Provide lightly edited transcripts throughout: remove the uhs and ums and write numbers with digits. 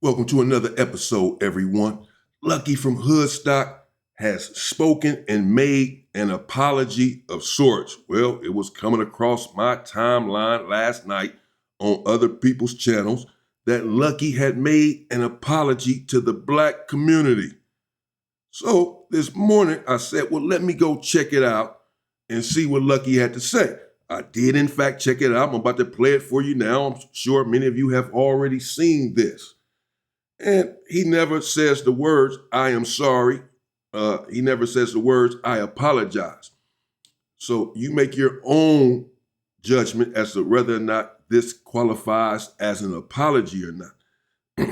Welcome to another episode, everyone. Lucky from Hoodstock has spoken and made an apology of sorts. Well, it was coming across my timeline last night on other people's channels that Lucky had made an apology to the black community. So this morning I said, well, let me go check it out and see what Lucky had to say. I did, in fact, check it out. I'm about to play it for you now. I'm sure many of you have already seen this. And he never says the words, I am sorry. He never says the words, I apologize. So you make your own judgment as to whether or not this qualifies as an apology or not.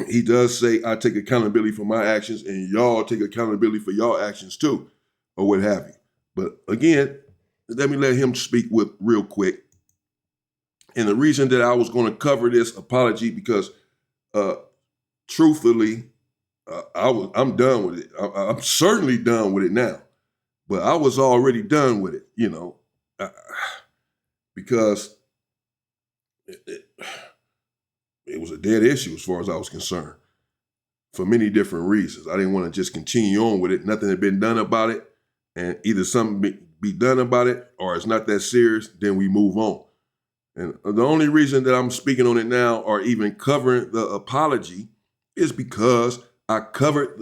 He does say, I take accountability for my actions and y'all take accountability for your actions too, or what have you. But again, let me let him speak with real quick. And the reason that I was going to cover this apology because truthfully, I'm done with it. I'm certainly done with it now, but I was already done with it, because it was a dead issue as far as I was concerned for many different reasons. I didn't want to just continue on with it. Nothing had been done about it, and either something be done about it or it's not that serious, then we move on. And the only reason that I'm speaking on it now or even covering the apology is because I covered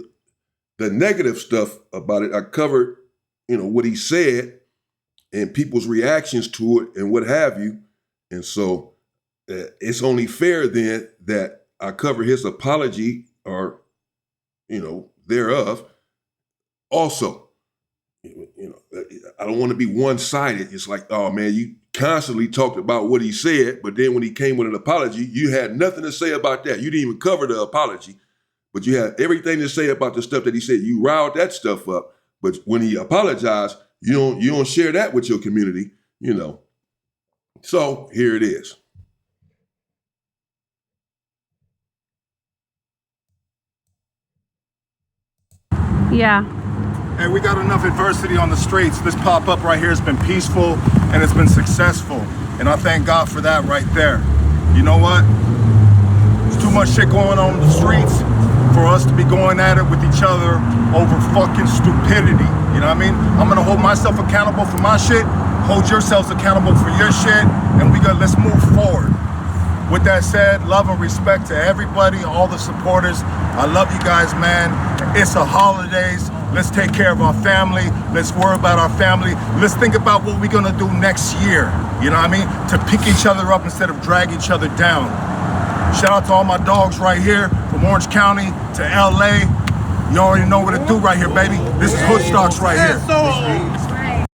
the negative stuff about it. I covered, what he said and people's reactions to it and what have you. And so it's only fair then that I cover his apology or, thereof. Also, I don't want to be one-sided. It's like, oh man, you constantly talked about what he said, but then when he came with an apology, you had nothing to say about that. You didn't even cover the apology, but you had everything to say about the stuff that he said. You riled that stuff up, but when he apologized, you don't share that with your community, So here it is. Yeah. Hey, we got enough adversity on the streets. This pop-up right here has been peaceful and it's been successful. And I thank God for that right there. You know what? There's too much shit going on in the streets for us to be going at it with each other over fucking stupidity. You know what I mean? I'm gonna hold myself accountable for my shit, hold yourselves accountable for your shit, and let's move forward. With that said, love and respect to everybody, all the supporters. I love you guys, man. It's the holidays. Let's take care of our family. Let's worry about our family. Let's think about what we're gonna do next year. You know what I mean? To pick each other up instead of drag each other down. Shout out to all my dogs right here from Orange County to LA. You already know what to do right here, baby. This is Hoodstocks right here.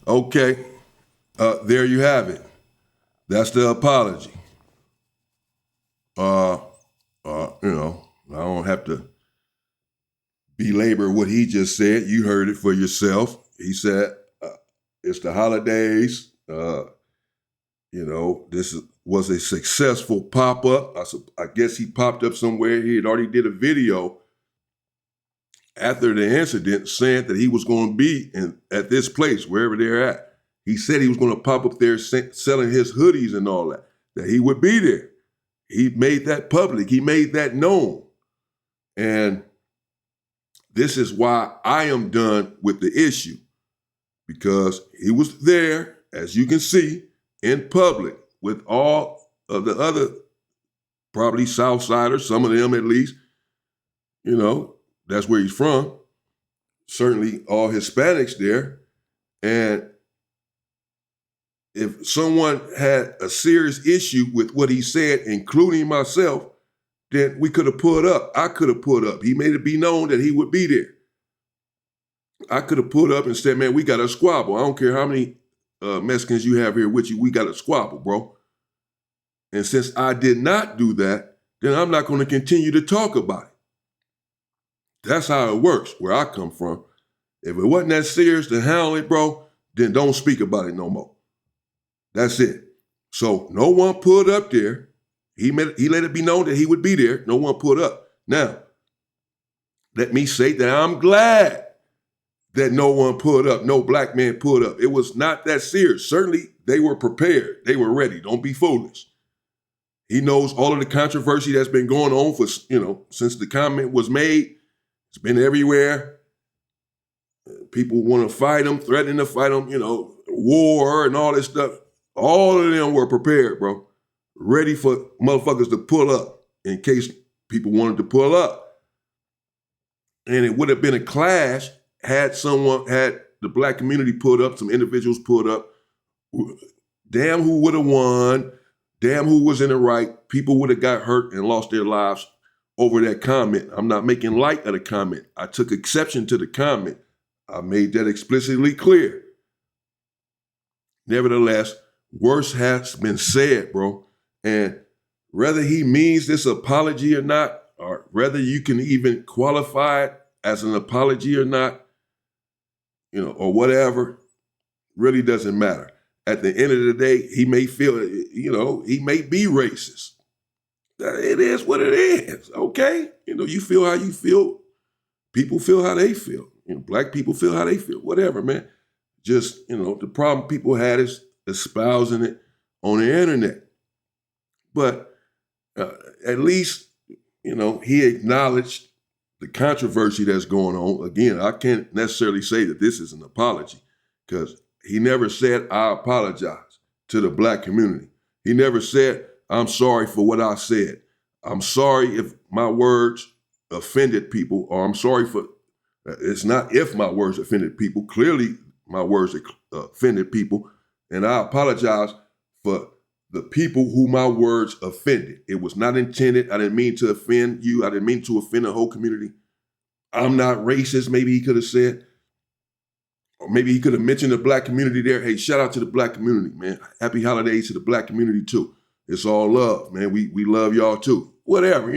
Okay. There you have it. That's the apology. I don't have to belabor what he just said. You heard it for yourself. He said, it's the holidays. This was a successful pop-up. I guess he popped up somewhere. He had already did a video after the incident saying that he was going to be at this place, wherever they're at. He said he was going to pop up there selling his hoodies and all that he would be there. He made that public. He made that known. And this is why I am done with the issue, because he was there, as you can see, in public with all of the other probably Southsiders, some of them at least. That's where he's from. Certainly all Hispanics there. And if someone had a serious issue with what he said, including myself, then we could have pulled up. I could have pulled up. He made it be known that he would be there. I could have pulled up and said, man, we got a squabble. I don't care how many Mexicans you have here with you, we got a squabble, bro. And since I did not do that, then I'm not going to continue to talk about it. That's how it works, where I come from. If it wasn't that serious to handle it, bro, then don't speak about it no more. That's it. So no one pulled up there. He let it be known that he would be there. No one pulled up. Now, let me say that I'm glad that no one pulled up. No black man pulled up. It was not that serious. Certainly, they were prepared. They were ready. Don't be foolish. He knows all of the controversy that's been going on for, since the comment was made. It's been everywhere. People want to fight him, threatening to fight him, war and all this stuff. All of them were prepared, bro. Ready for motherfuckers to pull up in case people wanted to pull up. And it would have been a clash had the black community pulled up, some individuals pulled up. Damn who would have won. Damn who was in the right. People would have got hurt and lost their lives over that comment. I'm not making light of the comment. I took exception to the comment. I made that explicitly clear. Nevertheless, worse has been said, bro. And whether he means this apology or not, or whether you can even qualify it as an apology or not, or whatever, really doesn't matter. At the end of the day, he may feel, he may be racist. It is what it is, okay? You feel how you feel. People feel how they feel. Black people feel how they feel. Whatever, man. Just, the problem people had is espousing it on the internet. But at least, he acknowledged the controversy that's going on. Again, I can't necessarily say that this is an apology because he never said, I apologize to the black community. He never said, I'm sorry for what I said. I'm sorry if my words offended people, or I'm sorry for, it's not if my words offended people. Clearly, my words offended people, and I apologize for the people who my words offended. It was not intended. I didn't mean to offend you. I didn't mean to offend the whole community. I'm not racist, maybe he could have said. Or maybe he could have mentioned the black community there. Hey, shout out to the black community, man. Happy holidays to the black community too. It's all love, man. We love y'all too. Whatever,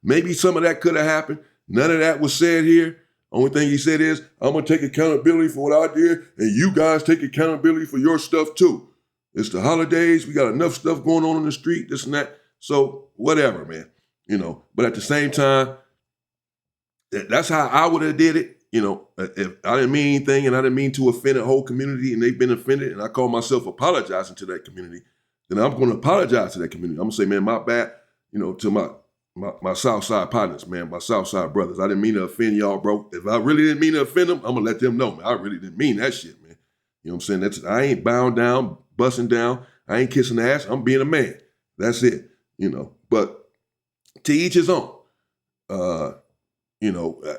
Maybe some of that could have happened. None of that was said here. Only thing he said is, I'm going to take accountability for what I did, and you guys take accountability for your stuff too. It's the holidays. We got enough stuff going on in the street, this and that. So whatever, man. But at the same time, that's how I would have did it. If I didn't mean anything and I didn't mean to offend a whole community and they've been offended and I call myself apologizing to that community, then I'm going to apologize to that community. I'm going to say, man, my bad, to my Southside partners, man, my Southside brothers. I didn't mean to offend y'all, bro. If I really didn't mean to offend them, I'm going to let them know, man. I really didn't mean that shit, man. You know what I'm saying? I ain't bowing down, busting down. I ain't kissing ass. I'm being a man. That's it, But to each his own.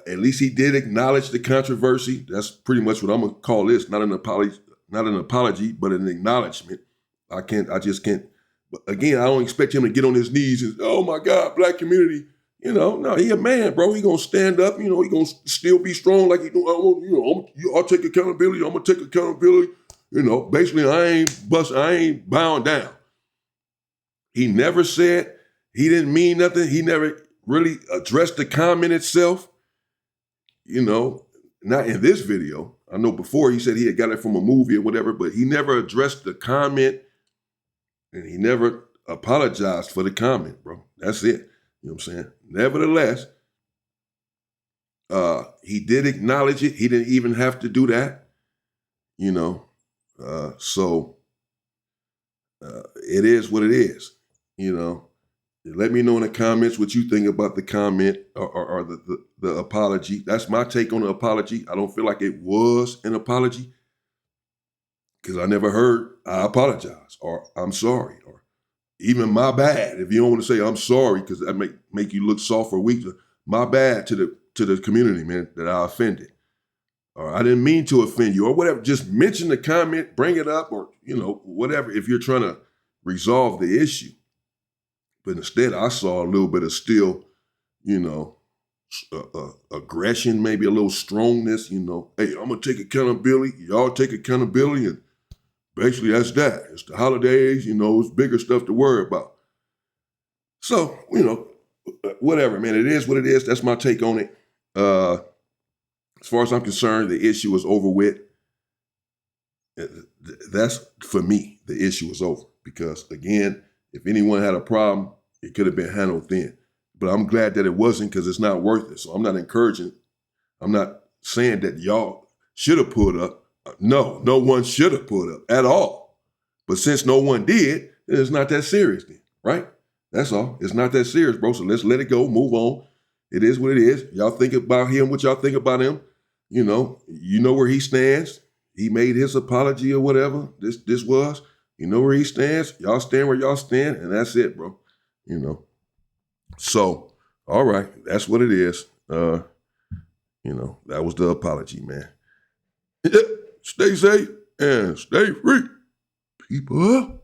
At least he did acknowledge the controversy. That's pretty much what I'm gonna call this. Not an apology, but an acknowledgement. I just can't. But again, I don't expect him to get on his knees and, oh my God, black community. No, he a man, bro. He gonna stand up. He gonna still be strong like he do. I'll take accountability. I'm gonna take accountability. Basically, I ain't bowing down. He never said he didn't mean nothing. He never really addressed the comment itself. Not in this video. I know before he said he had got it from a movie or whatever, but he never addressed the comment and he never apologized for the comment, bro. That's it. You know what I'm saying? Nevertheless, he did acknowledge it. He didn't even have to do that, so it is what it is, Let me know in the comments what you think about the comment or the apology. That's my take on the apology. I don't feel like it was an apology because I never heard I apologize or I'm sorry or even my bad. If you don't want to say I'm sorry because that make you look soft or weak, my bad to the community, man, that I offended. Or I didn't mean to offend you or whatever. Just mention the comment, bring it up or, whatever if you're trying to resolve the issue. But instead, I saw a little bit of still, aggression, maybe a little strongness, Hey, I'm going to take accountability. Y'all take accountability. And basically, that's that. It's the holidays, it's bigger stuff to worry about. So, whatever, man. It is what it is. That's my take on it. As far as I'm concerned, the issue is over with. That's, for me, the issue is over. Because, again, if anyone had a problem, it could have been handled then. But I'm glad that it wasn't because it's not worth it. So I'm not encouraging. I'm not saying that y'all should have pulled up. No one should have pulled up at all. But since no one did, then it's not that serious then, right? That's all. It's not that serious, bro. So let's let it go, move on. It is what it is. Y'all think about him, what y'all think about him. You know where he stands. He made his apology or whatever this was. You know where he stands. Y'all stand where y'all stand, and that's it, bro. So, all right, that's what it is. That was the apology, man. Stay safe and stay free, people.